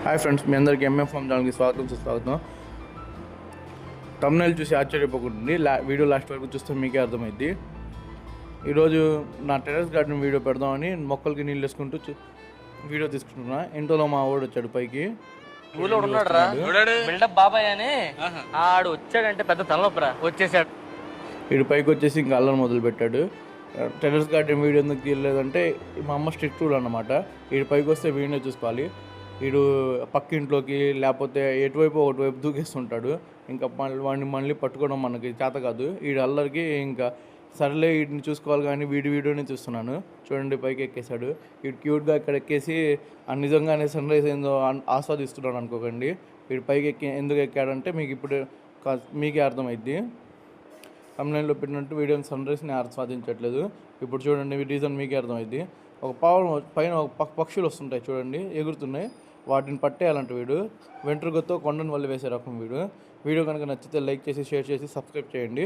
Hi friends, మీ అందరికీ MM form ఛానల్కి సుస్వాగతం. తమ్నైల్ చూసి ఆశ్చర్యపోకుండా వీడియో లాస్ట్ వరకు చూస్తే మీకే అర్థమైంది. ఈరోజు నా టెర్రస్ గార్డెన్ వీడియో పెడదామని మొక్కలకి నీళ్ళు వేసుకుంటూ వీడియో తీసుకుంటున్నా. ఇంట్లో మా వాడు వచ్చాడు పైకి. ఊళ్ళో ఉన్నాడు రా బిల్డప్ బాబాయ్ అని. ఆడు వచ్చాడంటే పెద్ద తలనొప్పరా వచ్చేసాడు. వీడు పైకి వచ్చేసి ఇంకా అల్లరి మొదలు పెట్టాడు. టెర్రస్ గార్డెన్ వీడియో ఎందుకు తీయలేదంటే మా అమ్మ స్ట్రిక్ట్ రూల్ అన్నమాట. వీడు పైకి వస్తే వీడియో చూసుకోవాలి. వీడు పక్కింట్లోకి లేకపోతే ఒకటివైపు దూకేస్తుంటాడు. ఇంకా వాడిని మళ్ళీ పట్టుకోవడం మనకి చేత కాదు. వీడు అల్లరికి ఇంకా సరేలే వీడిని చూసుకోవాలి కానీ వీడియోనే చూస్తున్నాను. చూడండి పైకి ఎక్కేశాడు. వీడు క్యూట్గా ఇక్కడ ఎక్కేసి నిజంగానే సన్ రైజ్ ఏందో ఆస్వాదిస్తున్నాడు అనుకోకండి. వీడు పైకి ఎందుకు ఎక్కాడంటే మీకే అర్థమైద్ది. తమ్నైల్లో పెట్టినట్టు వీడియోని సన్ రైజ్ని ఆస్వాదించట్లేదు. ఇప్పుడు చూడండి రీజన్ మీకే అర్థమైద్ది. ఒక పైన పక్షులు వస్తుంటాయి చూడండి, ఎగురుతున్నాయి. వాటిని పట్టేయాలంట వీడు. వెంట్రుకతో కొండను వల్ల వేసే రకం వీడు. వీడియో కనుక నచ్చితే లైక్ చేసి, షేర్ చేసి, సబ్స్క్రైబ్ చేయండి.